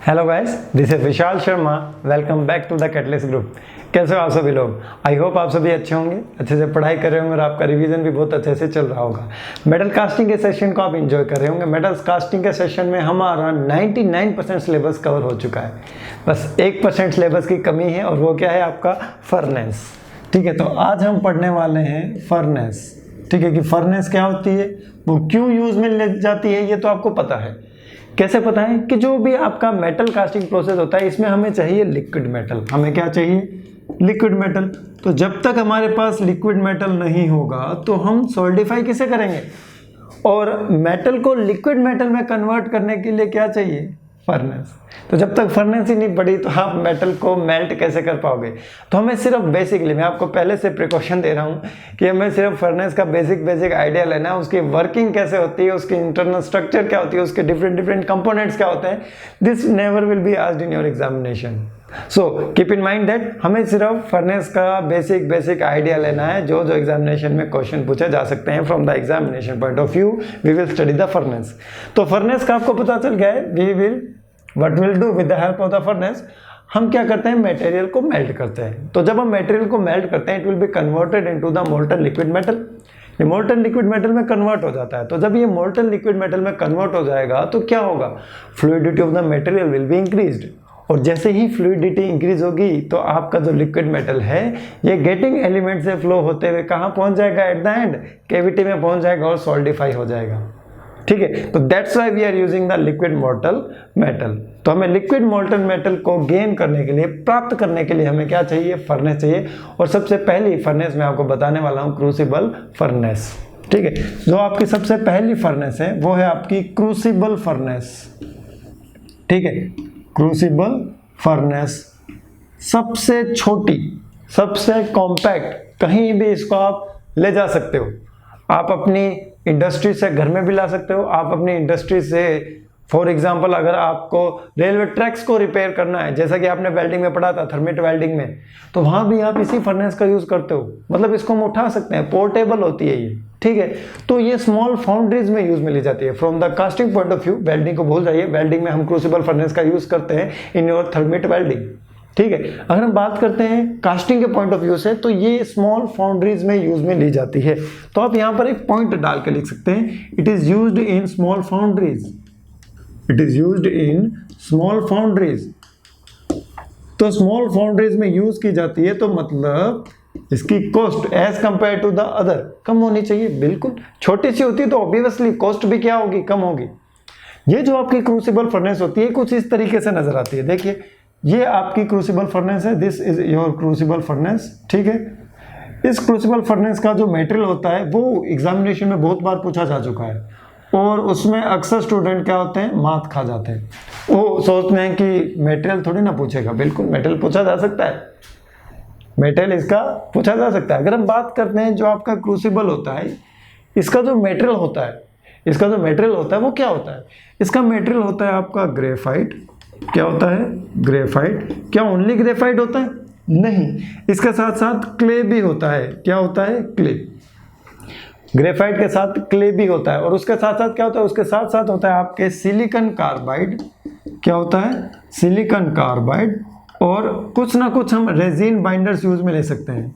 Hello guys, this is Vishal Sharma. Welcome back to the Catalyst Group. कैसे हो आप सभी लोग? आई होप आप सभी अच्छे होंगे, अच्छे से पढ़ाई कर रहे होंगे और आपका रिवीजन भी बहुत अच्छे से चल रहा होगा। मेटल कास्टिंग के सेशन को आप एंजॉय कर रहे होंगे। मेटल कास्टिंग के सेशन में हमारा 99% सिलेबस कवर हो चुका है। बस 1% सिलेबस की कमी है और वो क्या है? आपका फर्नेस। ठीक है, तो आज हम पढ़ने वाले हैं फर्नेस। ठीक है, कि फर्नेस क्या होती है, वो क्यों यूज में ले जाती है, ये तो आपको पता है। कैसे पता है? कि जो भी आपका मेटल कास्टिंग प्रोसेस होता है, इसमें हमें चाहिए लिक्विड मेटल। हमें क्या चाहिए? Liquid metal. तो जब तक हमारे पास लिक्विड मेटल नहीं होगा तो हम सॉलिडिफाई कैसे करेंगे? और मेटल को लिक्विड मेटल में कन्वर्ट करने के लिए क्या चाहिए? फर्नेस। तो जब तक फर्नेस ही नहीं पड़ी तो आप मेटल को मेल्ट कैसे कर पाओगे? तो हमें सिर्फ बेसिकली, मैं आपको पहले से प्रिकॉशन दे रहा हूँ कि हमें सिर्फ फर्नेस का बेसिक आइडिया लेना है। उसकी वर्किंग कैसे होती है, उसकी इंटरनल स्ट्रक्चर क्या होती है, उसके डिफरेंट कंपोनेंट्स क्या होते हैं। This never will be asked in your examination. So keep in mind that हमें सिर्फ फर्नेस का बेसिक आइडिया लेना है। जो एग्जामिनेशन में क्वेश्चन पूछे जा सकते हैं from the examination point of view, we will study the furnace. तो फर्नेस का आपको पता चल गया है। We will what will do with the help of the furnace, हम क्या करते हैं? मटेरियल को मेल्ट करते हैं। तो जब हम मटेरियल को मेल्ट करते हैं, it will be converted into the molten liquid metal. ये मोल्टन लिक्विड मेटल में कन्वर्ट हो जाता है। तो जब ये मोल्टन लिक्विड मेटल में कन्वर्ट हो जाएगा तो क्या होगा? Fluidity of the material will be increased. और जैसे ही फ्लूइडिटी इंक्रीज होगी तो आपका जो लिक्विड मेटल है ये गेटिंग एलिमेंट से फ्लो होते हुए कहाँ पहुंच जाएगा? एट द एंड कैविटी में पहुंच जाएगा और सॉलिडिफाई हो जाएगा। ठीक है, तो that's why we are using the liquid molten metal. तो हमें लिक्विड मोल्टन मेटल को गेन करने के लिए, प्राप्त करने के लिए हमें क्या चाहिए? फर्नेस चाहिए। और सबसे पहली फर्नेस मैं आपको बताने वाला हूं, क्रूसिबल फर्नेस। ठीक है, जो आपकी सबसे पहली फर्नेस है वो है आपकी क्रूसिबल फर्नेस। ठीक है, क्रूसिबल फर्नेस सबसे छोटी, सबसे कॉम्पैक्ट, कहीं भी इसको आप ले जा सकते हो। आप अपनी इंडस्ट्री से घर में भी ला सकते हो। आप अपनी इंडस्ट्री से, फॉर एग्जांपल, अगर आपको रेलवे ट्रैक्स को रिपेयर करना है, जैसा कि आपने वेल्डिंग में पढ़ा था, थर्मिट वेल्डिंग में, तो वहां भी आप इसी फर्नेस का यूज करते हो। मतलब इसको हम उठा सकते हैं, पोर्टेबल होती है ये। ठीक है, तो ये स्मॉल फाउंड्रीज में यूज में ली जाती है। From the casting point of view, welding को भूल जाइए, वेल्डिंग में हम क्रूसिबल फर्नेस का यूज करते हैं इन योर थर्मिट वेल्डिंग। ठीक है, अगर हम बात करते हैं कास्टिंग के पॉइंट ऑफ व्यू से, तो ये स्मॉल फाउंड्रीज में यूज में ली जाती है। तो आप यहां पर एक पॉइंट डाल के लिख सकते हैं, it is used in small foundries. It is used in small foundries. तो स्मॉल फाउंड्रीज में यूज की जाती है, तो मतलब इसकी cost as compare to the other कम होनी चाहिए। बिल्कुल, छोटी सी होती है तो ऑब्वियसली कॉस्ट भी क्या होगी? कम होगी। ये जो आपकी क्रूसिबल फर्नेस होती है कुछ इस तरीके से नजर आती है। देखिए, ये आपकी क्रूसिबल फर्नेस है। This is your crucible furnace. ठीक है, इस क्रूसिबल फर्नेस का जो मटेरियल होता है वो एग्जामिनेशन में बहुत बार पूछा जा चुका है और उसमें अक्सर स्टूडेंट क्या होते हैं? मात खा जाते हैं। वो सोचते हैं कि मटेरियल थोड़ी ना पूछेगा। बिल्कुल, मटेरियल पूछा जा सकता है, मटेरियल इसका पूछा जा सकता है। अगर हम बात करते हैं जो आपका क्रूसिबल होता है, इसका जो मटेरियल होता है, इसका जो मटेरियल होता है वो क्या होता है? इसका मटेरियल होता है आपका ग्रेफाइट। क्या होता है? ग्रेफाइट। क्या ओनली ग्रेफाइट होता है? नहीं, इसके साथ साथ क्ले भी होता है। क्या होता है? क्ले। ग्रेफाइट के साथ क्ले भी होता है। और उसके साथ साथ क्या होता है? उसके साथ साथ होता है आपके सिलिकॉन कार्बाइड। क्या होता है? Silicon carbide. और कुछ ना कुछ हम रेजिन बाइंडर्स यूज में ले सकते हैं।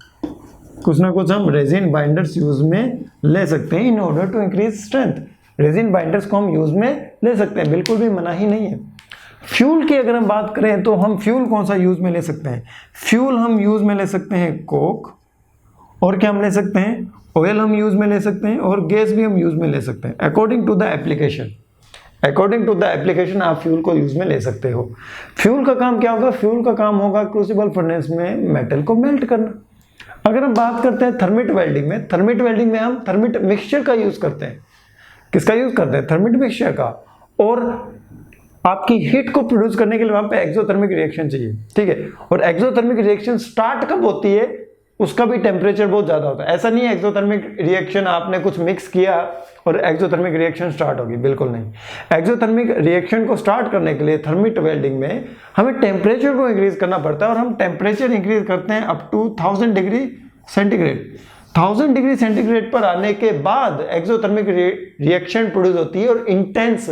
कुछ ना कुछ हम रेजिन बाइंडर्स यूज में ले सकते हैं in order to increase strength. Resin binders को हम यूज में ले सकते हैं, बिल्कुल भी मना ही नहीं है। फ्यूल की अगर हम बात करें तो हम फ्यूल कौन सा यूज में ले सकते हैं? फ्यूल हम यूज में ले सकते हैं कोक। और क्या हम ले सकते हैं? ऑयल हम यूज में ले सकते हैं और गैस भी हम यूज में ले सकते हैं। According to the application, according to the application आप फ्यूल को यूज में ले सकते हो। फ्यूल का काम क्या होगा? फ्यूल का काम होगा क्रूसिबल फर्नेस में मेटल को मेल्ट करना। अगर हम बात करते हैं थर्मिट वेल्डिंग में, थर्मिट वेल्डिंग में हम थर्मिट मिक्सचर का यूज करते हैं। किसका यूज करते हैं? थर्मिट मिक्सचर का। और आपकी हीट को प्रोड्यूस करने के लिए वहां पे एक्सोथर्मिक रिएक्शन चाहिए। ठीक है, और एक्सोथर्मिक रिएक्शन स्टार्ट कब होती है? उसका भी टेम्परेचर बहुत ज्यादा होता है। ऐसा नहीं है एक्सोथर्मिक रिएक्शन आपने कुछ मिक्स किया और एक्सोथर्मिक रिएक्शन स्टार्ट होगी, बिल्कुल नहीं। एक्सोथर्मिक रिएक्शन को स्टार्ट करने के लिए थर्मिट वेल्डिंग में हमें टेम्परेचर को इंक्रीज करना पड़ता है और हम टेम्परेचर इंक्रीज करते हैं up to 1000 degree centigrade. 1000 degree centigrade पर आने के बाद एक्सोथर्मिक रिएक्शन प्रोड्यूस होती है और इंटेंस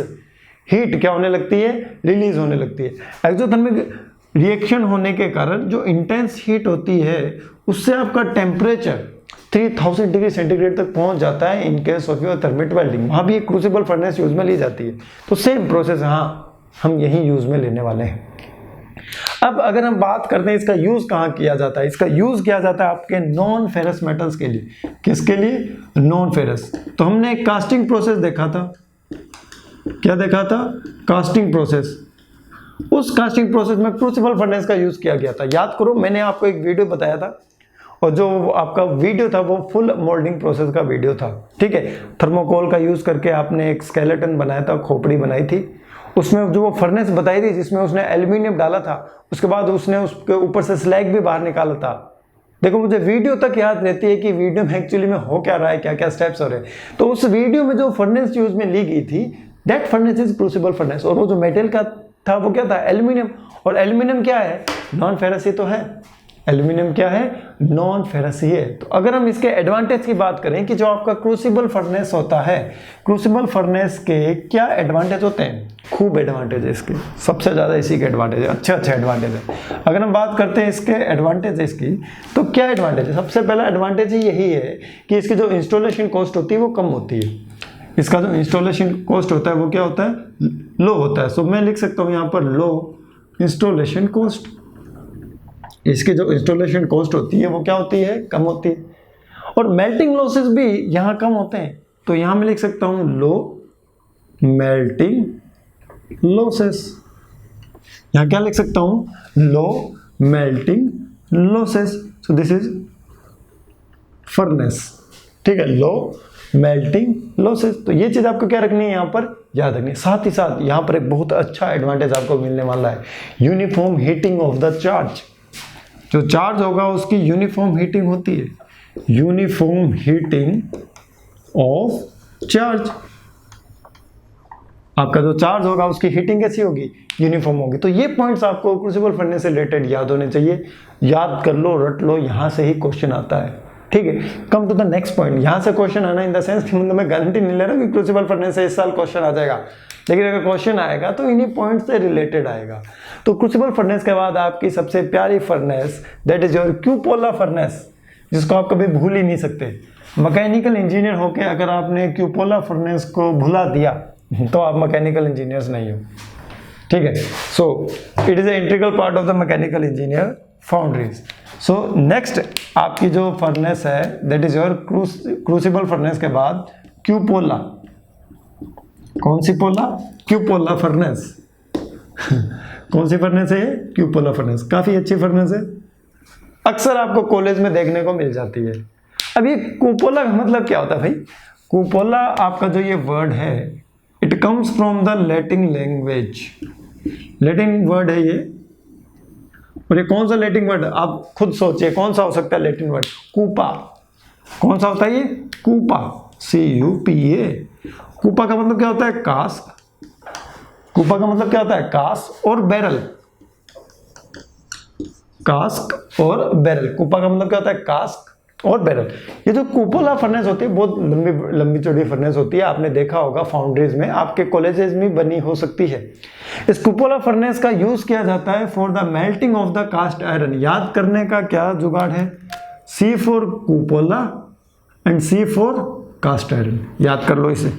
हीट क्या होने लगती है, रिलीज होने लगती है। एक्सोथर्मिक रिएक्शन होने के कारण जो इंटेंस हीट होती है उससे आपका टेम्परेचर 3000 डिग्री सेंटीग्रेड तक पहुंच जाता है in case of your thermit welding. वहां भी एक क्रूसिबल फर्नेस यूज में ली जाती है। तो सेम प्रोसेस हाँ हम यही यूज में लेने वाले हैं। अब अगर हम बात करते हैं इसका यूज कहाँ किया जाता है, इसका यूज किया जाता है आपके नॉन फेरस मेटल्स के लिए। किसके लिए? Non ferrous. तो हमने एक कास्टिंग प्रोसेस देखा था। क्या देखा था? Casting process. उस कास्टिंग प्रोसेस में क्रूसिबल फर्नेस का यूज किया गया था। याद करो मैंने आपको एक वीडियो बताया था और जो आपका वीडियो था वो फुल मोल्डिंग प्रोसेस का वीडियो था। ठीक है, थर्मोकोल का यूज करके आपने एक स्केलेटन बनाया था, खोपड़ी बनाई थी। उसमें जो वो फर्नेस बताई थी जिसमें उसने एल्यूमिनियम डाला था, उसके बाद उसने उसके ऊपर से स्लैग भी बाहर निकाला था। देखो मुझे वीडियो तक याद रहती है कि वीडियो में एक्चुअली में हो क्या रहा है, क्या क्या स्टेप्स हो रहे हैं। तो उस वीडियो में जो फर्नेस यूज में ली गई थी that furnace is crucible furnace. और वो जो मेटल का था वो क्या था? एल्यूमिनियम। और एल्यूमिनियम क्या है? नॉन फेरस ही तो है। एल्यूमिनियम क्या है? नॉन फेरस ही है। तो अगर हम इसके एडवांटेज की बात करें कि जो आपका क्रूसिबल फर्नेस होता है, क्रूसिबल फर्नेस के क्या एडवांटेज होते हैं? खूब एडवांटेज है इसके, सबसे ज़्यादा इसी के एडवांटेज है, अच्छे एडवांटेज है। अगर हम बात करते हैं इसके एडवांटेज इसकी, तो क्या एडवांटेज है? सबसे पहला एडवांटेज ही यही है कि इसकी जो इंस्टॉलेशन कॉस्ट होती है वो कम होती है। इसका जो इंस्टॉलेशन कॉस्ट होता है वो क्या होता है? लो होता है। सो मैं लिख सकता हूँ यहाँ पर लो इंस्टॉलेशन कॉस्ट। इसकी जो इंस्टॉलेशन कॉस्ट होती है वो क्या होती है? कम होती है। और मेल्टिंग लॉसेस भी यहाँ कम होते हैं। तो यहाँ मैं लिख सकता हूँ लो मेल्टिंग लॉसेस। यहाँ क्या लिख सकता हूँ? Low melting losses. So this is furnace. ठीक है, लो मेल्टिंग लॉसेस। तो ये चीज आपको क्या रखनी है यहाँ पर? याद रखनी है। साथ ही साथ यहाँ पर एक बहुत अच्छा एडवांटेज आपको मिलने वाला है, uniform heating of the charge. जो चार्ज होगा उसकी यूनिफॉर्म हीटिंग होती है, यूनिफॉर्म हीटिंग ऑफ चार्ज। आपका जो चार्ज होगा उसकी हीटिंग कैसी होगी? यूनिफॉर्म होगी। तो ये पॉइंट्स आपको क्रूसिबल फर्नेस से रिलेटेड याद होने चाहिए। याद कर लो, रट लो, यहां से ही क्वेश्चन आता है। ठीक है, come to the next point. यहां से क्वेश्चन आना इन द सेंस कि मतलब मैं गारंटी नहीं ले रहा कि क्रूसिबल फर्नेस से इस साल क्वेश्चन आ जाएगा, लेकिन अगर क्वेश्चन आएगा तो इन्हीं पॉइंट से रिलेटेड आएगा। तो क्रूसिबल फर्नेस के बाद आपकी सबसे प्यारी furnace that is your cupola furnace, जिसको आप कभी भूल ही नहीं सकते। मैकेनिकल इंजीनियर होकर अगर आपने क्यूपोला फर्नेस को भुला दिया तो आप मैकेनिकल इंजीनियर्स नहीं हो। ठीक है, so it is a integral part of the mechanical engineer foundries. So next आपकी जो फर्नेस है that is your crucible furnace के बाद क्यूपोला। कौन सी पोला? Cupola furnace. कौन सी फर्नेस है? Cupola furnace. काफी अच्छी फर्नेस है, अक्सर आपको कॉलेज में देखने को मिल जाती है। अब ये क्यूपोला का मतलब क्या होता है भाई? क्यूपोला आपका जो ये वर्ड है it comes from the Latin language. Latin word है ये। और ये कौन सा लैटिन वर्ड? आप खुद सोचिए कौन सा हो सकता है लैटिन वर्ड? कूपा। कौन सा होता है ये? कूपा, CUPA। कूपा का मतलब क्या होता है? कास्क। कूपा का मतलब क्या होता है? कास्क और बैरल। कास्क और बैरल। कूपा का मतलब क्या होता है? कास्क और बैरल। ये जो कुपोला फर्नेस होती है बहुत लंबी चौड़ी फर्नेस होती है। आपने देखा होगा फाउंड्रीज में, आपके कॉलेजेस में बनी हो सकती है। इस कुपोला फर्नेस का यूज किया जाता है for the melting of the cast iron. याद करने का क्या जुगाड़ है? C for cupola and C for cast iron. याद कर लो इसे,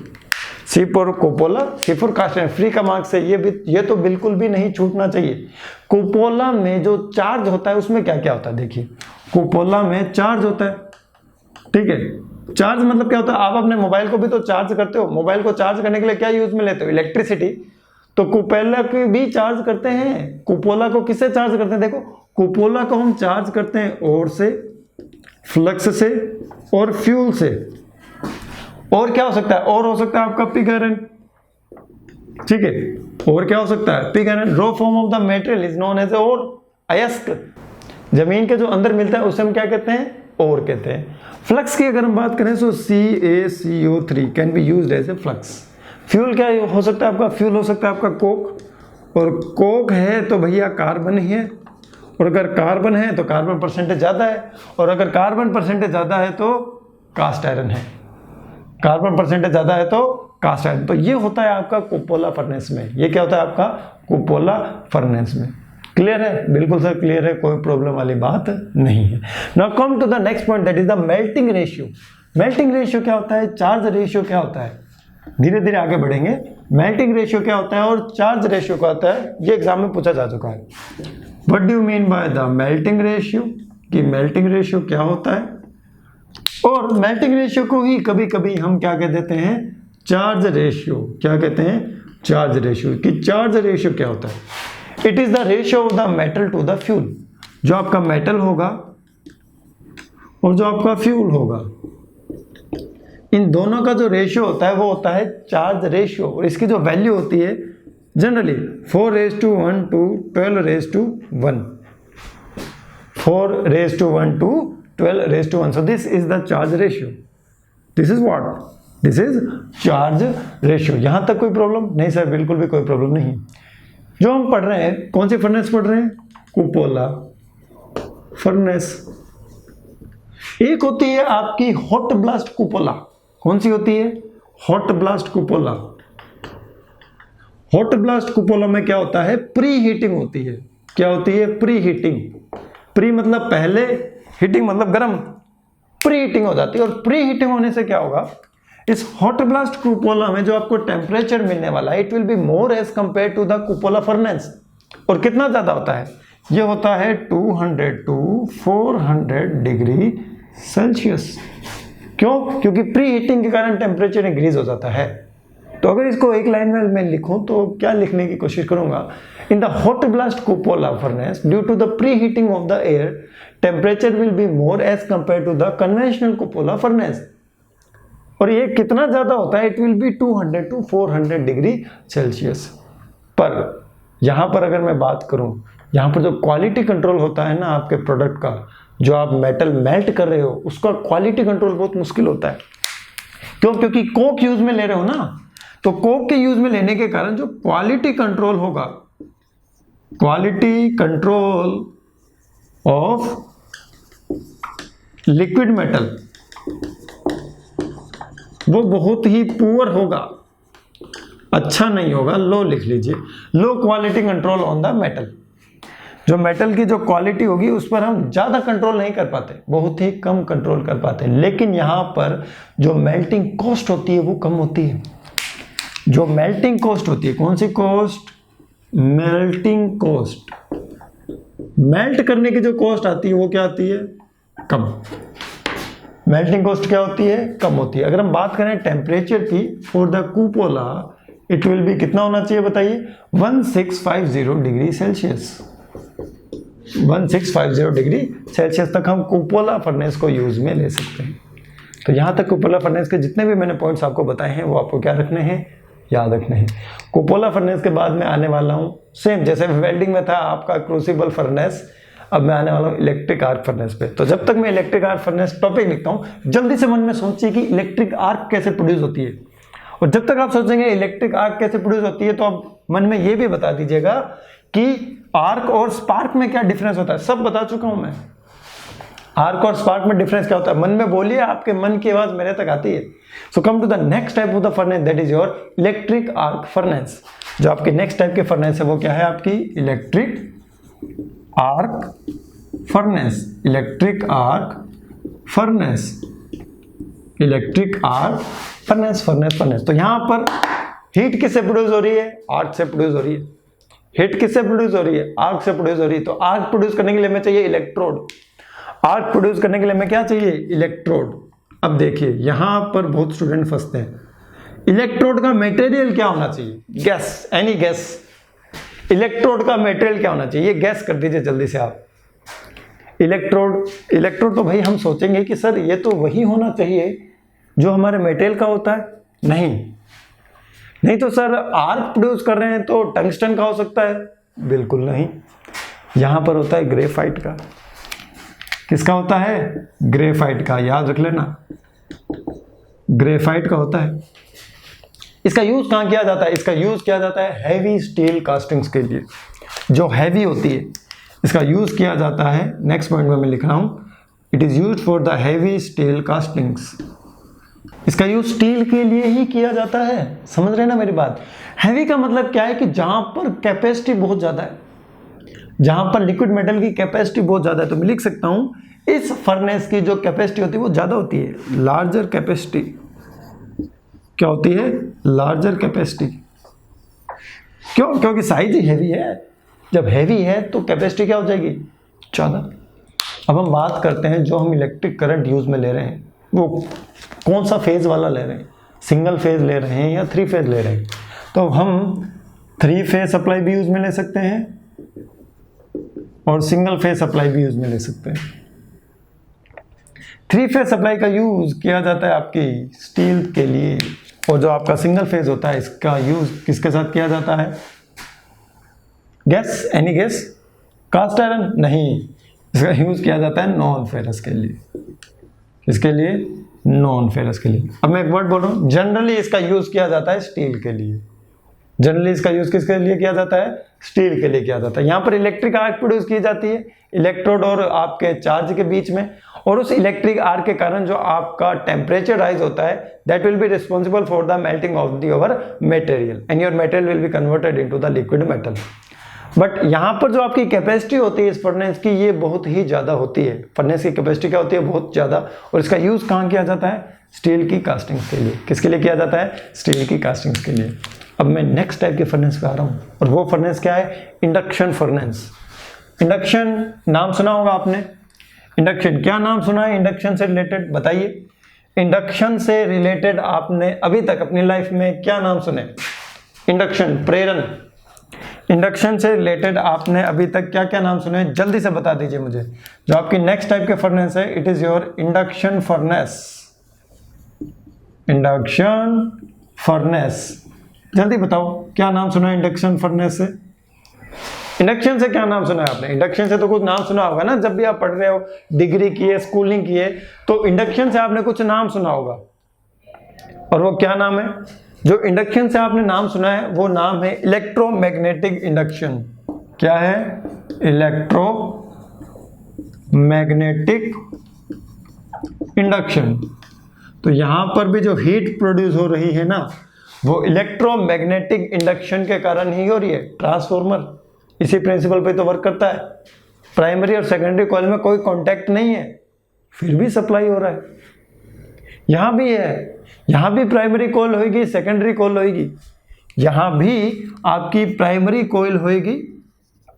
C for cupola, C for cast iron. Free का मार्क्स है ये तो बिल्कुल भी नहीं छूटना चाहिए। कुपोला में जो चार्ज होता है उसमें क्या क्या होता है? देखिए, कुपोला में चार्ज होता है। ठीक है, चार्ज मतलब क्या होता है? आप अपने मोबाइल को भी तो चार्ज करते हो। मोबाइल को चार्ज करने के लिए क्या यूज में लेते हो? इलेक्ट्रिसिटी। तो कुपोला को भी चार्ज करते हैं। कुपोला को किससे चार्ज करते हैं? देखो, कुपोला को हम चार्ज करते हैं और से, फ्लक्स से और फ्यूल से। और क्या हो सकता है? और हो सकता है आपका पिग आयरन। ठीक है, और क्या हो सकता है? Pig iron. Raw form of the material is known as ore अयस्क। जमीन के जो अंदर मिलता है उसे हम क्या कहते हैं? और कहते हैं। फ्लक्स की अगर हम बात करें तो CaCO3 can be used as a flux. Fuel क्या हो सकता है आपका? फ्यूल हो सकता है आपका कोक। और कोक है तो भैया कार्बन ही है। और अगर कार्बन है तो कार्बन परसेंटेज ज़्यादा है। और अगर कार्बन परसेंटेज ज़्यादा है तो कास्ट आयरन है। कार्बन परसेंटेज ज़्यादा है तो कास्ट आयरन। तो ये होता है आपका कुपोला फर्नेस में। ये क्या होता है आपका कुपोला फर्नेस में। क्लियर है? बिल्कुल सर क्लियर है, कोई प्रॉब्लम वाली बात नहीं है। Now come to the next point, that is the melting ratio. Melting ratio क्या होता है, चार्ज रेशियो क्या होता है, धीरे धीरे आगे बढ़ेंगे। मेल्टिंग रेशियो क्या होता है और चार्ज रेशियो क्या होता है, ये एग्जाम में पूछा जा चुका है। What do you mean by the melting ratio, कि मेल्टिंग रेशियो क्या होता है। और मेल्टिंग रेशियो को ही कभी कभी हम क्या कह देते हैं, चार्ज रेशियो। क्या कहते हैं, चार्ज रेशियो। कि चार्ज रेशियो क्या होता है, it is the ratio of the metal to the fuel. जो आपका मेटल होगा और जो आपका फ्यूल होगा, इन दोनों का जो रेशियो होता है वो होता है चार्ज रेशियो। और इसकी जो वैल्यू होती है generally 4:1 to 12:1, 4:1 to 12:1। so this is the charge ratio, this is what, this is charge ratio। यहां तक कोई प्रॉब्लम नहीं सर, बिल्कुल भी कोई प्रॉब्लम नहीं। जो हम पढ़ रहे हैं, कौन सी फर्नेस पढ़ रहे हैं, कुपोला फर्नेस। एक होती है आपकी हॉट ब्लास्ट कुपोला। कौन सी होती है, हॉट ब्लास्ट कुपोला। हॉट ब्लास्ट कुपोला में क्या होता है, प्री हीटिंग होती है। क्या होती है, प्री हीटिंग। प्री मतलब पहले, हीटिंग मतलब गर्म, प्री हीटिंग हो जाती है। और प्री हीटिंग होने से क्या होगा, इस हॉट ब्लास्ट कुपोला में जो आपको टेम्परेचर मिलने वाला है, it will be more as compare to the cupola furnace. और कितना ज्यादा होता है, ये होता है 200 to 400 डिग्री सेल्सियस। क्यों, क्योंकि प्री हीटिंग के कारण टेम्परेचर इंक्रीज हो जाता है। तो अगर इसको एक लाइन में मैं लिखूं तो क्या लिखने की कोशिश करूंगा, in the hot blast cupola furnace due to the pre heating of the air temperature will be more as compare to the conventional cupola furnace. और ये कितना ज्यादा होता है, it will be 200 to 400 degree Celsius. पर यहां पर अगर मैं बात करूं, यहां पर जो क्वालिटी कंट्रोल होता है ना आपके प्रोडक्ट का, जो आप मेटल मेल्ट कर रहे हो, उसका क्वालिटी कंट्रोल बहुत मुश्किल होता है। क्यों, क्योंकि कोक यूज में ले रहे हो ना, तो कोक के यूज में लेने के कारण जो क्वालिटी कंट्रोल होगा, quality control of liquid metal, वो बहुत ही पुअर होगा, अच्छा नहीं होगा। लो लिख लीजिए, low quality control on the metal. जो मेटल की जो क्वालिटी होगी उस पर हम ज़्यादा कंट्रोल नहीं कर पाते, बहुत ही कम कंट्रोल कर पाते हैं। लेकिन यहाँ पर जो मेल्टिंग कॉस्ट होती है वो कम होती है। जो मेल्टिंग कॉस्ट होती है, कौन सी कॉस्ट, मेल्टिंग कॉस्ट। मेल्ट करने की जो कॉस्ट आती है वो क्या आती है, कम। मेल्टिंग कॉस्ट क्या होती है, कम होती है। अगर हम बात करें टेम्परेचर की, for the कुपोला it will B कितना होना चाहिए बताइए, 1650 डिग्री सेल्सियस। 1650 डिग्री सेल्सियस तक हम कुपोला फर्नेस को यूज में ले सकते हैं। तो यहाँ तक कुपोला फर्नेस के जितने भी मैंने पॉइंट्स आपको बताए हैं वो आपको क्या रखने हैं, याद रखने हैं। कुपोला फर्नेस के बाद में आने वाला हूँ, सेम जैसे वेल्डिंग में था आपका क्रूसिबल फर्नेस, अब मैं आने वाला हूँ इलेक्ट्रिक आर्क फर्नेस पे। तो जब तक मैं इलेक्ट्रिक आर्क फर्नेस टॉपिक लिखता हूँ, जल्दी से मन में सोचिए कि इलेक्ट्रिक आर्क कैसे प्रोड्यूस होती है। और जब तक आप सोचेंगे इलेक्ट्रिक आर्क कैसे प्रोड्यूस होती है, तो आप मन में ये भी बता दीजिएगा कि आर्क और स्पार्क में क्या डिफरेंस होता है। सब बता चुका हूं मैं, आर्क और स्पार्क में डिफरेंस क्या होता है, मन में बोलिए, आपके मन की आवाज मेरे तक आती है। So come to the next type of the furnace, that is your electric arc furnace. जो आपकी नेक्स्ट टाइप के फर्नेस है वो क्या है, आपकी electric arc furnace. Electric arc furnace, electric arc furnace, furnace furnace. तो यहां पर हीट किससे प्रोड्यूस हो रही है, आर्क से प्रोड्यूस हो रही है। हीट किससे प्रोड्यूस हो रही है, आर्क से प्रोड्यूस हो रही है। तो आर्क प्रोड्यूस करने के लिए हमें चाहिए इलेक्ट्रोड। आर्क प्रोड्यूस करने के लिए हमें क्या चाहिए, इलेक्ट्रोड। अब देखिए यहां पर बहुत स्टूडेंट फंसते हैं, इलेक्ट्रोड का मटेरियल क्या होना चाहिए, गैस, एनी गैस। इलेक्ट्रोड का मटेरियल क्या होना चाहिए, ये गैस कर दीजिए जल्दी से आप। इलेक्ट्रोड तो भाई हम सोचेंगे कि सर ये तो वही होना चाहिए जो हमारे मेटेरियल का होता है। नहीं तो सर आर्क प्रोड्यूस कर रहे हैं तो टंगस्टन का हो सकता है, बिल्कुल नहीं। यहां पर होता है ग्रेफाइट का। किसका होता है, ग्रेफाइट का, याद रख लेना, ग्रेफाइट का होता है। इसका यूज कहां किया जाता है, इसका यूज किया जाता है हैवी स्टील कास्टिंग्स के लिए, जो हैवी होती है इसका यूज किया जाता है। नेक्स्ट पॉइंट में मैं लिख रहा हूं, it is used for the heavy steel castings. इसका यूज स्टील के लिए ही किया जाता है। समझ रहे हैं ना मेरी बात। हैवी का मतलब क्या है कि जहां पर कैपेसिटी बहुत ज्यादा है, जहां पर लिक्विड मेटल की कैपेसिटी बहुत ज्यादा है, तो मैं लिख सकता हूं इस फर्नेस की जो कैपेसिटी होती है वो ज्यादा होती है। लार्जर कैपेसिटी क्या होती है? Larger capacity. क्यों? क्योंकि साइज ही हैवी है। जब हैवी है तो कैपेसिटी क्या हो जाएगी? ज्यादा। अब हम बात करते हैं जो हम इलेक्ट्रिक करंट यूज में ले रहे हैं वो कौन सा फेज वाला ले रहे हैं, सिंगल फेज ले रहे हैं या 3 फेज ले रहे हैं। तो हम 3 फेज सप्लाई भी यूज में ले सकते हैं और सिंगल फेज सप्लाई भी यूज में ले सकते हैं। 3 फेज सप्लाई का यूज किया जाता है आपकी स्टील के लिए, और जो आपका सिंगल फेज होता है इसका यूज किसके साथ किया जाता है? Gas, any gas? Cast iron? नहीं, इसका यूज किया जाता है नॉन फेरस के लिए। इसके लिए नॉन फेरस के लिए। अब मैं एक वर्ड बोल रहा हूं, जनरली इसका यूज किया जाता है स्टील के लिए। जनरली इसका यूज किसके लिए किया जाता है? स्टील के लिए किया जाता है। यहां पर इलेक्ट्रिक आर्क प्रोड्यूस की जाती है इलेक्ट्रोड और आपके चार्ज के बीच में, और उस इलेक्ट्रिक आर्क के कारण जो आपका टेम्परेचर राइज होता है that will be responsible for the melting of the your material and your material will be converted into the liquid metal. But यहाँ पर जो आपकी कैपेसिटी होती है इस फर्नेस की, ये बहुत ही ज़्यादा होती है। फर्नेस की कैपेसिटी क्या होती है? बहुत ज़्यादा। और इसका यूज़ कहाँ किया जाता है? स्टील की कास्टिंग्स के लिए। किसके लिए किया जाता है? स्टील की कास्टिंग्स के लिए। अब मैं नेक्स्ट टाइप के फर्नेस पे आ रहा हूँ, और वो फर्नेस क्या है? Induction furnace. इंडक्शन नाम सुना होगा आपने। इंडक्शन क्या नाम सुना है इंडक्शन से रिलेटेड? बताइए। इंडक्शन से रिलेटेड आपने अभी तक अपनी लाइफ में क्या नाम सुने? इंडक्शन, प्रेरण। इंडक्शन से रिलेटेड आपने अभी तक क्या क्या नाम सुने? जल्दी से बता दीजिए मुझे। जो आपकी नेक्स्ट टाइप के फर्नेस है, it is your induction furnace. Induction furnace, जल्दी बताओ क्या नाम सुना है इंडक्शन फर्नेस से? इंडक्शन से क्या नाम सुना है आपने? इंडक्शन से तो कुछ नाम सुना होगा ना, जब भी आप पढ़ रहे हो, डिग्री किए, स्कूलिंग किए, तो इंडक्शन से आपने कुछ नाम सुना होगा। और वो क्या नाम है? जो इंडक्शन से आपने नाम सुना है वो नाम है इलेक्ट्रोमैग्नेटिक इंडक्शन। क्या है? Electromagnetic induction. तो यहां पर भी जो हीट प्रोड्यूस हो रही है ना, वो इलेक्ट्रोमैग्नेटिक इंडक्शन के कारण ही हो रही है। ट्रांसफॉर्मर इसी प्रिंसिपल पे तो वर्क करता है। प्राइमरी और सेकेंडरी कॉइल में कोई कांटेक्ट नहीं है, फिर भी सप्लाई हो रहा है। यहां भी है, यहां भी प्राइमरी कॉइल होगी, सेकेंडरी कॉइल होगी। यहां भी आपकी प्राइमरी कॉइल होगी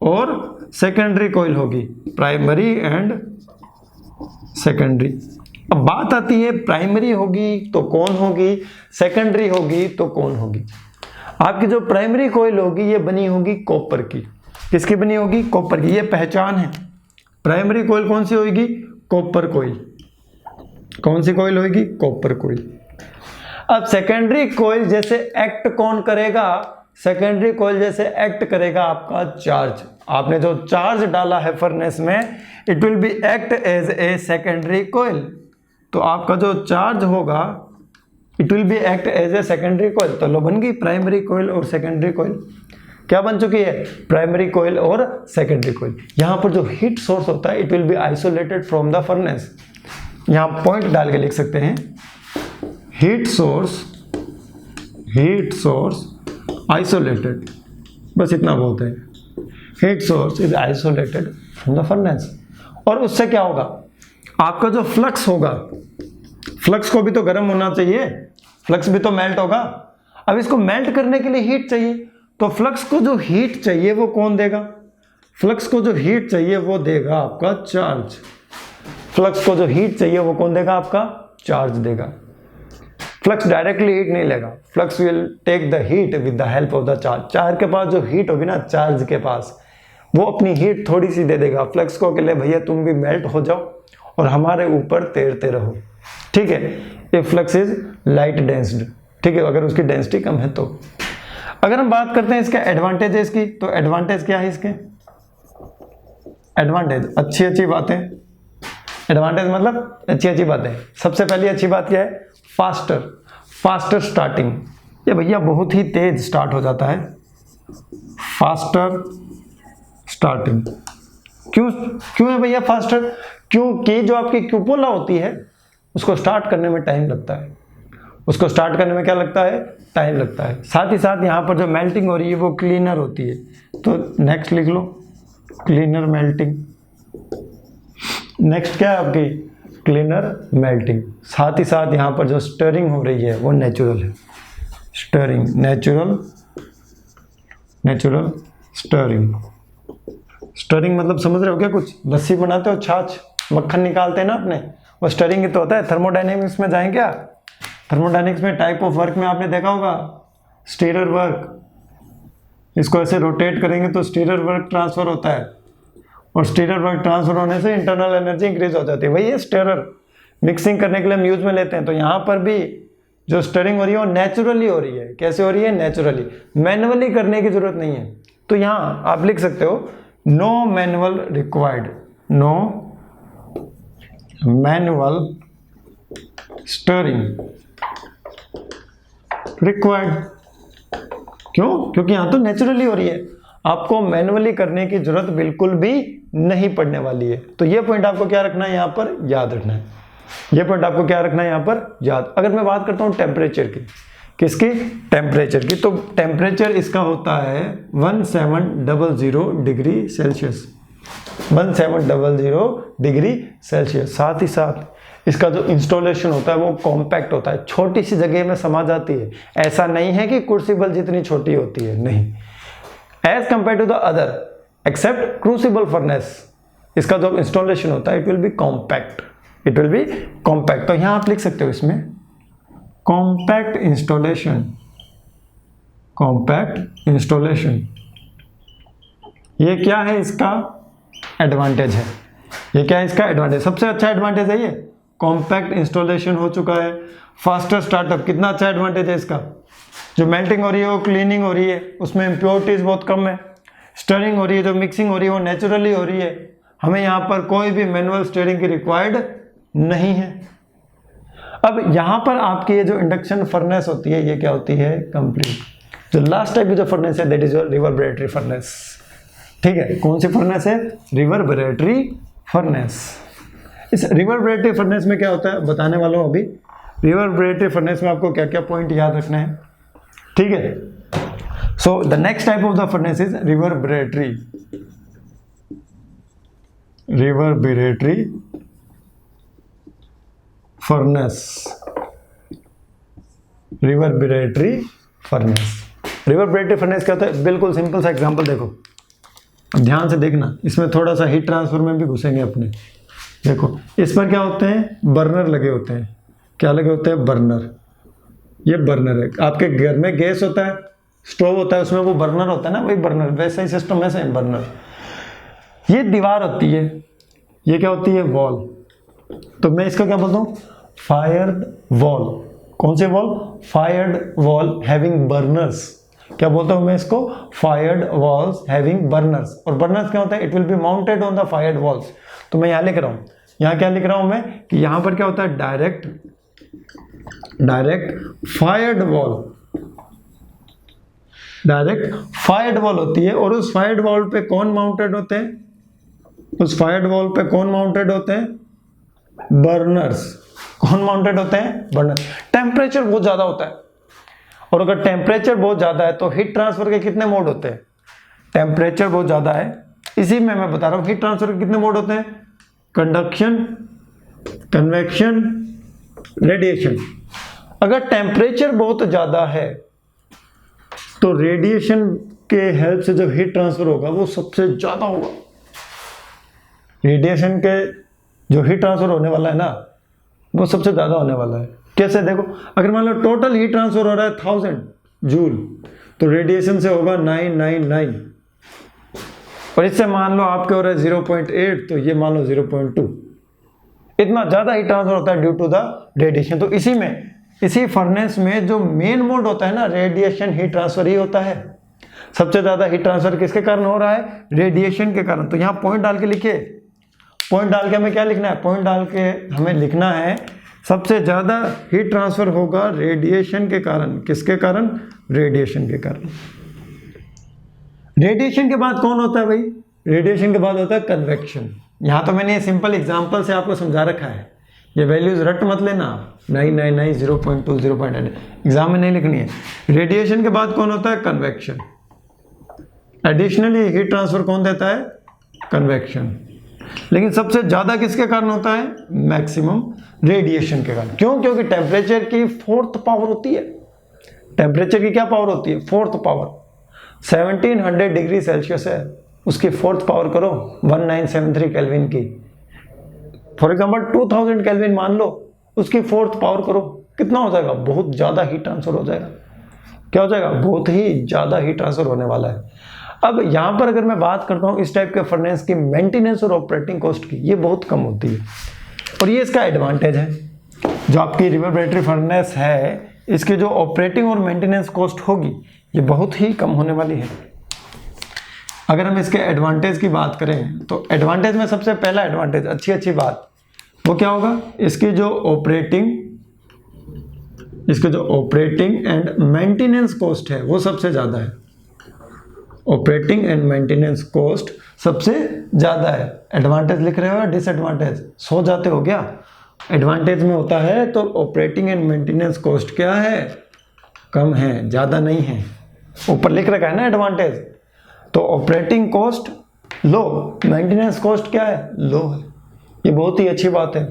और सेकेंडरी कॉइल होगी, प्राइमरी एंड सेकेंडरी। अब बात आती है प्राइमरी होगी तो कौन होगी, सेकेंडरी होगी तो कौन होगी। आपकी जो प्राइमरी कॉइल होगी ये बनी होगी कॉपर की। किसकी बनी होगी? कॉपर की। ये पहचान है। प्राइमरी कॉइल कौन सी होगी? Copper coil. कौन सी कॉइल होगी? Copper coil. अब सेकेंडरी कॉइल जैसे एक्ट कौन करेगा? सेकेंडरी कॉइल जैसे एक्ट करेगा आपका चार्ज। आपने जो चार्ज डाला है फर्नेस में, it will be act as a secondary coil. तो आपका जो चार्ज होगा it will be act as a secondary coil. तो लो बन गई प्राइमरी कॉइल और सेकेंडरी कॉइल। क्या बन चुकी है? प्राइमरी कॉइल और सेकेंडरी कॉइल। यहां पर जो हीट सोर्स होता है it will be isolated from the furnace. यहां पॉइंट डाल के लिख सकते हैं, हीट सोर्स आइसोलेटेड। बस इतना बहुत है। Heat source is isolated from the furnace. और उससे क्या होगा? आपका जो फ्लक्स होगा, फ्लक्स को भी तो गर्म होना चाहिए, फ्लक्स भी तो मेल्ट होगा। अब इसको मेल्ट करने के लिए हीट चाहिए, तो फ्लक्स को जो हीट चाहिए वो कौन देगा? फ्लक्स को जो हीट चाहिए वो देगा आपका चार्ज। फ्लक्स को जो हीट चाहिए वो कौन देगा? आपका चार्ज देगा। फ्लक्स डायरेक्टली हीट नहीं लेगा, flux will take the heat with the help of the charge. Charge के पास जो हीट होगी ना, चार्ज के पास, वो अपनी हीट थोड़ी सी दे देगा फ्लक्स को, के लिए भैया तुम भी मेल्ट हो जाओ और हमारे ऊपर तैरते रहो। ठीक है, ये फ्लक्स इज लाइट डेंस्ड। ठीक है, अगर उसकी डेंसिटी कम है तो। अगर हम बात करते हैं इसके एडवांटेजेस की, तो एडवांटेज क्या है इसके? एडवांटेज अच्छी अच्छी बातें। एडवांटेज मतलब अच्छी अच्छी बातें। सबसे पहली अच्छी बात क्या है? Faster starting. ये भैया बहुत ही तेज स्टार्ट हो जाता है। Faster starting. क्यों है भैया फास्टर? क्योंकि जो आपकी क्यूपोला होती है उसको स्टार्ट करने में टाइम लगता है। उसको स्टार्ट करने में क्या लगता है, टाइम लगता है। साथ ही साथ यहाँ पर जो मेल्टिंग हो रही है वो क्लीनर होती है, तो नेक्स्ट लिख लो क्लीनर मेल्टिंग। नेक्स्ट क्या है आपकी, क्लीनर मेल्टिंग। साथ ही साथ यहाँ पर जो स्टरिंग हो रही है वो नेचुरल है, स्टरिंग, नेचुरल स्टरिंग। स्टरिंग मतलब समझ रहे हो क्या, कुछ लस्सी बनाते हो, छाछ मक्खन निकालते हैं ना अपने, वो स्टरिंग ही तो होता है। थर्मोडायनेमिक्स में जाएं क्या, थर्मोडायनेमिक्स में टाइप ऑफ वर्क में आपने देखा होगा स्टीरर वर्क, इसको ऐसे रोटेट करेंगे तो स्टीरर वर्क ट्रांसफर होता है, और स्टीरर वर्क ट्रांसफर होने से इंटरनल एनर्जी इंक्रीज हो जाती है। वही है स्टीरर, मिक्सिंग करने के लिए हम यूज में लेते हैं। तो यहाँ पर भी जो स्टरिंग हो रही है वो नेचुरली हो रही है। कैसे हो रही है, नेचुरली, मैनुअली करने की जरूरत नहीं है। तो यहाँ आप लिख सकते हो no manual required, no manual stirring required. क्यों, क्योंकि यहाँ तो नेचुरली हो रही है, आपको मैनुअली करने की जरूरत बिल्कुल भी नहीं पड़ने वाली है। तो ये पॉइंट आपको क्या रखना है यहाँ पर, याद रखना है। ये पॉइंट आपको क्या रखना है यहाँ पर, याद। अगर मैं बात करता हूँ टेम्परेचर की, किसकी, टेम्परेचर की, तो टेम्परेचर इसका होता है 1700 डिग्री सेल्सियस, 1700 डिग्री सेल्सियस। साथ ही साथ इसका जो इंस्टॉलेशन होता है वो कॉम्पैक्ट होता है, छोटी सी जगह में समा जाती है। ऐसा नहीं है कि क्रूसिबल जितनी छोटी होती है, नहीं, as compare to the other except crucible furnace, इसका जो इंस्टॉलेशन होता है it will be compact, it will be compact. तो यहाँ आप लिख सकते हो इसमें कॉम्पैक्ट इंस्टॉलेशन, कॉम्पैक्ट इंस्टॉलेशन। ये क्या है, इसका एडवांटेज है, ये क्या है इसका एडवांटेज, सबसे अच्छा एडवांटेज है ये, कॉम्पैक्ट इंस्टॉलेशन हो चुका है। फास्टर स्टार्टअप, कितना अच्छा एडवांटेज है इसका। जो मेल्टिंग हो रही है वो क्लीनिंग हो रही है, उसमें इम्प्योरिटीज बहुत कम है। स्टरिंग हो रही है, जो मिक्सिंग हो रही है वो नेचुरली हो रही है, हमें यहाँ पर कोई भी मैनुअल स्टरिंग की रिक्वायर्ड नहीं है। अब यहाँ पर आपकी ये जो इंडक्शन फर्नेस होती है ये क्या होती है, कंप्लीट। जो लास्ट टाइप की जो फर्नेस है that is your reverberatory furnace. ठीक है, कौन सी फर्नेस है, रिवर्बरेटरी फर्नेस। इस रिवर्बरेटरी फर्नेस में क्या होता है बताने वाला हूँ अभी। रिवर्बरेटरी फर्नेस में आपको क्या क्या पॉइंट याद रखना है, ठीक है। So the next type of the furnace is reverberatory, reverberatory furnace, reverberatory furnace. Reverberatory furnace क्या होता है, बिल्कुल सिंपल सा एग्जांपल देखो, अब ध्यान से देखना, इसमें थोड़ा सा हीट ट्रांसफर में भी घुसेंगे अपने। देखो इस पर क्या होते हैं, बर्नर लगे होते हैं, क्या लगे होते हैं, बर्नर। ये बर्नर है, आपके घर में गैस होता है, स्टोव होता है, उसमें वो बर्नर होता है ना, वही बर्नर, वैसा ही सिस्टम है, सेम बर्नर। ये दीवार होती है, ये क्या होती है, वॉल। तो मैं इसका क्या बोलता हूँ, फायर्ड वॉल। कौन से wall, fired wall having burners. क्या बोलता हूँ मैं इसको, फायर्ड वॉल्स हैविंग बर्नर्स। और बर्नर्स क्या होता है, it will be mounted on the fired walls. तो मैं यहाँ लिख रहा हूँ, यहाँ क्या लिख रहा हूँ मैं, कि यहाँ पर क्या होता है, direct fired wall, direct fired wall होती है। और उस फायर्ड वॉल पे कौन माउंटेड होते हैं, उस फायर्ड वॉल पे कौन माउंटेड होते हैं, बर्नर्स। कौन माउंटेड होते हैं, बर्नर। टेम्परेचर बहुत ज्यादा होता है, और अगर टेम्परेचर बहुत ज्यादा है तो हीट ट्रांसफर के कितने मोड होते हैं, टेम्परेचर बहुत ज्यादा है, इसी में मैं बता रहा हूं हीट ट्रांसफर के कितने मोड होते हैं, कंडक्शन, कन्वेक्शन, रेडिएशन। अगर टेम्परेचर बहुत ज्यादा है तो रेडिएशन के हेल्प से जब हीट ट्रांसफर होगा वो सबसे ज्यादा होगा। रेडिएशन के जो हीट ट्रांसफर होने वाला है ना वो सबसे ज्यादा होने वाला है। कैसे, देखो अगर मान लो टोटल हीट ट्रांसफर हो रहा है 1000 जूल, तो रेडिएशन से होगा 999, और इससे मान लो आपके हो रहा है 0.8, तो ये मान लो 0.2। इतना ज्यादा हीट ट्रांसफर होता है ड्यू टू द रेडिएशन। तो इसी में, इसी फर्नेस में जो मेन मोड होता है ना, रेडिएशन हीट ट्रांसफर ही होता है। सबसे ज्यादा हीट ट्रांसफर किसके कारण हो रहा है, रेडिएशन के कारण। तो यहाँ पॉइंट डाल के लिखिए, पॉइंट डाल के हमें क्या लिखना है, पॉइंट डाल के हमें लिखना है सबसे ज्यादा हीट ट्रांसफर होगा रेडिएशन के कारण। किसके कारण, रेडिएशन के कारण। रेडिएशन के बाद कौन होता है भाई, रेडिएशन के बाद होता है कन्वेक्शन। यहां तो मैंने सिंपल एग्जांपल से आपको समझा रखा है ये वैल्यूज रट मत लेना आप, 999 0.2 0.8 एग्जाम में नहीं लिखनी है। रेडिएशन के बाद कौन होता है? कन्वेक्शन। एडिशनली हीट ट्रांसफर कौन देता है? कन्वेक्शन। लेकिन सबसे ज्यादा किसके कारण होता है? मैक्सिमम रेडिएशन के कारण। क्यों? क्योंकि टेम्परेचर की फोर्थ पावर होती है। टेम्परेचर की क्या पावर होती है? Fourth power. 1700 डिग्री सेल्सियस है, उसकी फोर्थ पावर करो 1973 केल्विन की। फॉर एग्जाम्पल 2000 केल्विन मान लो, उसकी फोर्थ पावर करो, कितना हो जाएगा? बहुत ज्यादा हीट ट्रांसफर हो जाएगा। क्या हो जाएगा? बहुत ही ज्यादा हीट ट्रांसफर होने वाला है। अब यहां पर अगर मैं बात करता हूं इस टाइप के फर्नेस की मेंटेनेंस और ऑपरेटिंग कॉस्ट की, ये बहुत कम होती है और ये इसका एडवांटेज है। जो आपकी रिवर्बरेटरी फर्नेस है, इसकी जो ऑपरेटिंग और मेंटेनेंस कॉस्ट होगी ये बहुत ही कम होने वाली है। अगर हम इसके एडवांटेज की बात करें तो एडवांटेज में सबसे पहला एडवांटेज, अच्छी बात, वो क्या होगा? इसकी जो ऑपरेटिंग एंड मेंटेनेंस कॉस्ट है वो सबसे ज्यादा है। ऑपरेटिंग एंड मेंटेनेंस कॉस्ट सबसे ज्यादा है। एडवांटेज लिख रहे हो या डिसएडवांटेज? सो जाते हो क्या? एडवांटेज में होता है तो ऑपरेटिंग एंड मेंटेनेंस कॉस्ट क्या है? कम है, ज्यादा नहीं है। ऊपर लिख रखा है ना एडवांटेज, तो operating cost low, maintenance cost क्या है? लो है। ये बहुत ही अच्छी बात है,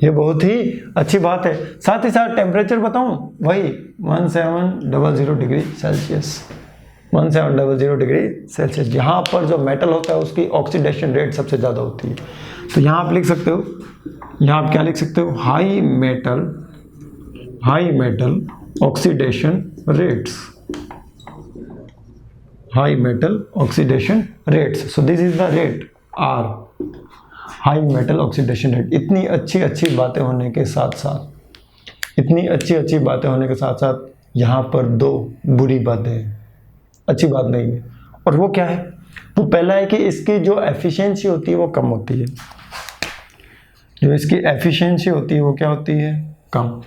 ये बहुत ही अच्छी बात है। साथ ही साथ टेम्परेचर बताऊं, वही 1700 डिग्री सेल्सियस, 1700 डिग्री सेल्सियस। यहाँ पर जो मेटल होता है उसकी ऑक्सीडेशन रेट सबसे ज़्यादा होती है। तो यहाँ आप लिख सकते हो, यहाँ आप क्या लिख सकते हो? High metal oxidation rates, high metal oxidation rates. So this is the rate are, high metal oxidation rate. इतनी अच्छी बातें होने के साथ साथ यहाँ पर दो बुरी बातें हैं, अच्छी बात नहीं है। और वो क्या है? वो पहला है कि इसकी जो एफिशिएंसी होती है वो कम होती है। जो इसकी एफिशिएंसी होती है वो क्या होती है? कम।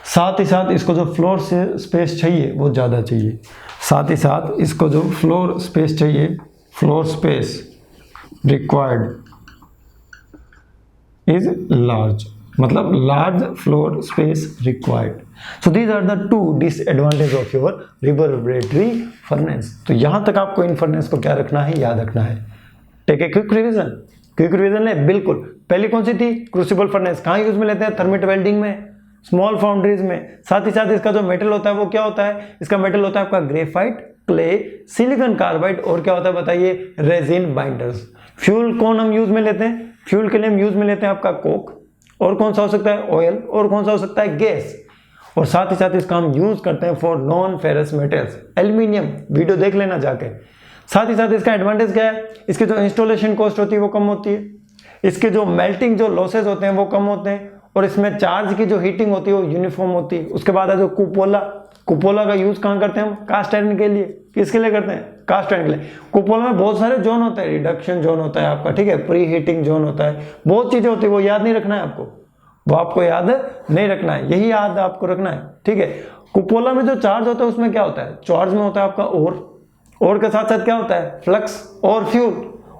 साथ ही साथ इसको जो फ्लोर स्पेस चाहिए वो ज़्यादा चाहिए। साथ ही साथ इसको जो फ्लोर स्पेस चाहिए, floor space required is large, मतलब large floor space required. So these are the two disadvantage of your reverberatory furnace. तो यहां तक आपको इन फर्नेस को क्या रखना है? याद रखना है। टेक ए क्विक रिवीजन ले। बिल्कुल, पहली कौन सी थी? Crucible furnace. कहाँ यूज में लेते हैं? थर्मिट वेल्डिंग में, स्मॉल फाउंड्रीज में। साथ ही साथ इसका जो मेटल होता है वो क्या होता है? इसका मेटल होता है आपका ग्रेफाइट, क्ले, सिलिकॉन कार्बाइड और क्या होता है बताइए? Resin binders. फ्यूल कौन हम यूज में लेते हैं? फ्यूल के लिए हम यूज में लेते हैं आपका कोक, और कौन सा हो सकता है? ऑयल, और कौन सा हो सकता है? गैस। और साथ ही साथ इसका हम यूज करते हैं for non ferrous metals, aluminium. Video देख लेना जाके। साथ ही साथ इसका एडवांटेज क्या है? इसकी जो इंस्टॉलेशन कॉस्ट होती है वो कम होती है, इसके जो मेल्टिंग जो लॉसेज होते हैं वो कम होते हैं, और इसमें चार्ज की जो हीटिंग होती है वो यूनिफॉर्म होती है। उसके बाद है जो कुपोला का यूज कहाँ करते हैं हम? कास्ट आयरन के लिए। किसके लिए करते हैं? कास्ट आयरन के लिए। कुपोला में बहुत सारे जोन होते हैं, रिडक्शन जोन होता है आपका, ठीक है, प्री हीटिंग जोन होता है, बहुत चीजें होती है, वो याद नहीं रखना है आपको, वो आपको याद नहीं रखना है, यही याद आपको रखना है, ठीक है। कुपोला में जो चार्ज होता है उसमें क्या होता है? चार्ज में होता है आपका और के साथ साथ क्या होता है? फ्लक्स और फ्यूल।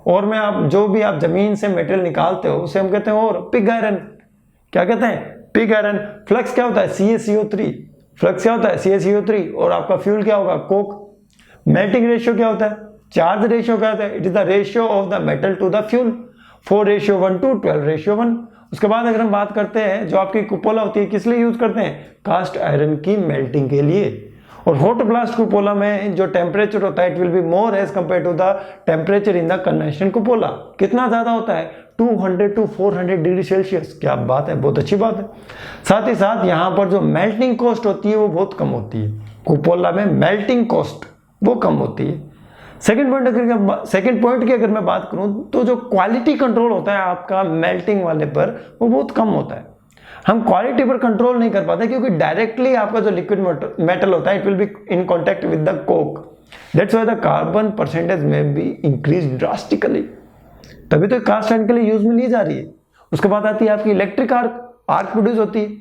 और में आप जो भी आप जमीन से मटेरियल निकालते हो उसे हम कहते हैं और। पिग आयरन, क्या कहते हैं? Pig iron. फ्लक्स क्या होता है? CaCO3। फ्लक्स क्या होता है? CaCO3। और आपका फ्यूल क्या होगा? कोक। मेल्टिंग रेशियो क्या होता है? चार्ज रेशियो क्या होता है? It is the ratio of the metal to the fuel, 4:1 to 12:1। उसके बाद अगर हम बात करते हैं जो आपकी कुपोला होती है, किस लिए यूज करते हैं? कास्ट आयरन की मेल्टिंग के लिए। और हॉट ब्लास्ट कुपोला में जो टेम्परेचर होता है it will be more as compare to the temperature in the conventional cupola. कितना ज्यादा होता है? 200 to 400 डिग्री सेल्सियस। क्या बात है, बहुत अच्छी बात है। साथ ही साथ यहाँ पर जो मेल्टिंग कॉस्ट होती है वो बहुत कम होती है। कुपोला में मेल्टिंग कॉस्ट वो कम होती है। सेकेंड पॉइंट की अगर मैं बात करूं तो जो क्वालिटी कंट्रोल होता है आपका मेल्टिंग वाले पर वो बहुत कम होता है। हम क्वालिटी पर कंट्रोल नहीं कर पाते क्योंकि डायरेक्टली आपका जो लिक्विड मेटल होता है it will be in contact with the Coke, that's why the carbon percentage में बी इंक्रीज ड्रास्टिकली। तभी तो कास्ट आयरन के लिए यूज में ली जा रही है। उसके बाद आती है आपकी इलेक्ट्रिक आर्क प्रोड्यूस होती है।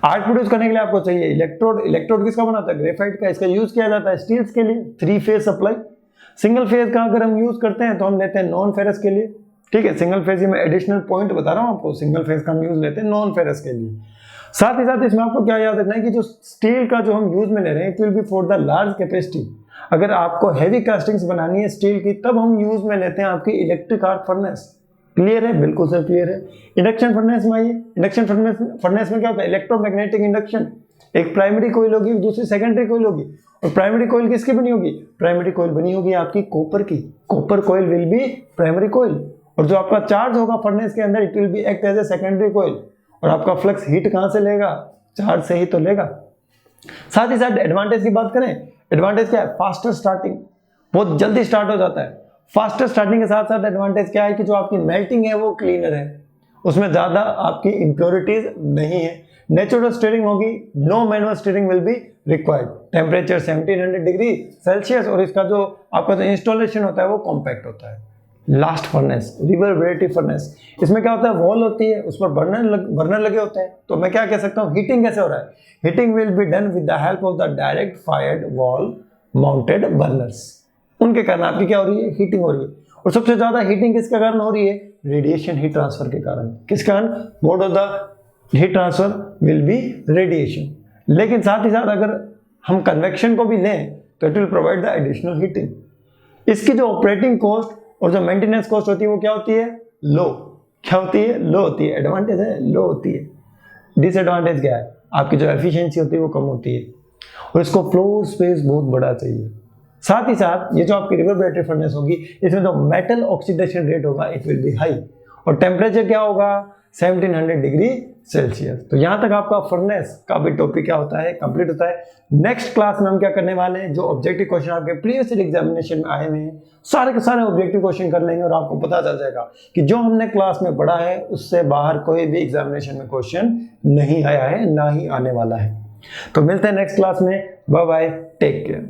आर्क प्रोड्यूस करने के लिए आपको चाहिए इलेक्ट्रोड किसका बनाता है? ग्रेफाइट का। इसका यूज किया जाता है स्टील्स के लिए, 3 फेज सप्लाई। सिंगल फेज का अगर हम यूज करते हैं तो हम लेते हैं नॉन फेरस के लिए, ठीक है, सिंगल फेज में एडिशनल पॉइंट बता रहा हूँ आपको, सिंगल फेज का हम यूज लेते हैं नॉन फेरस के लिए। साथ ही साथ इसमें आपको क्या याद रखना है कि जो स्टील का जो हम यूज में ले रहे हैं it will B for the large capacity. अगर आपको हैवी कास्टिंग्स बनानी है स्टील की तब हम यूज में लेते हैं आपकी इलेक्ट्रिक आर्क फर्नेस। क्लियर है? बिल्कुल सर क्लियर है। इंडक्शन फर्नेस में आइए, इंडक्शन फर्नेस में क्या होता है? Electromagnetic induction. एक प्राइमरी कोइल होगी, दूसरी सेकेंडरी कोइल होगी। और प्राइमरी कोइल किसकी बनी होगी? प्राइमरी कोइल बनी होगी आपकी कॉपर की। Copper coil will be primary coil. और जो आपका चार्ज होगा फर्नेस के अंदर it will be act as a secondary coil. और आपका फ्लक्स हीट कहां से लेगा? चार्ज से ही तो लेगा। साथ ही साथ एडवांटेज की बात करें, एडवांटेज क्या है? फास्टर स्टार्टिंग, बहुत जल्दी स्टार्ट हो जाता है। फास्टर स्टार्टिंग के साथ साथ एडवांटेज क्या है कि जो आपकी मेल्टिंग है वो क्लीनर है, उसमें ज्यादा आपकी इंप्योरिटीज नहीं है। नेचुरल स्टीयरिंग होगी, no manual stirring will be required. Temperature 1700 degree Celsius और इसका जो आपका जो इंस्टॉलेशन होता है वो कॉम्पैक्ट होता है। लास्ट फर्नेस, रिवर्बरेटिव फर्नेस, इसमें क्या होता है? वॉल होती है, उस पर बर्नर लगे होते हैं। तो मैं क्या कह सकता हूँ, हीटिंग कैसे हो रहा है? Heating will be done with the help of the direct fired wall mounted burners. उनके कारण आपकी क्या हो रही है? हीटिंग हो रही है। और सबसे ज्यादा हीटिंग किसके कारण हो रही है? रेडिएशन हीट ट्रांसफर के कारण। किस कारण? Mode of the heat transfer will be radiation. लेकिन साथ ही साथ अगर हम कन्वेक्शन को भी लें तो it will provide the additional heating. इसकी जो ऑपरेटिंग कॉस्ट और जो मेंटेनेंस कॉस्ट होती है वो क्या होती है? लो। क्या होती है? लो होती है। एडवांटेज है लो होती है। डिसएडवांटेज क्या है? आपकी जो एफिशिएंसी होती है वो कम होती है और इसको फ्लोर स्पेस बहुत बड़ा चाहिए। साथ ही साथ ये जो आपकी रिवर्बरेटिव फर्नेस होगी इसमें जो मेटल ऑक्सीडेशन रेट होगा इट विल बी हाई और टेम्परेचर क्या होगा? 1700 डिग्री सेल्सियस। तो यहाँ तक आपका फर्नेस का भी टॉपिक क्या होता है? कंप्लीट होता है। नेक्स्ट क्लास में हम क्या करने वाले हैं, जो ऑब्जेक्टिव क्वेश्चन आपके प्रीवियस एग्जामिनेशन में आए हुए हैं सारे के सारे ऑब्जेक्टिव क्वेश्चन कर लेंगे और आपको पता चल जाएगा कि जो हमने क्लास में पढ़ा है उससे बाहर कोई भी एग्जामिनेशन में क्वेश्चन नहीं आया है, ना ही आने वाला है। तो मिलते हैं नेक्स्ट क्लास में। Bye bye, take care.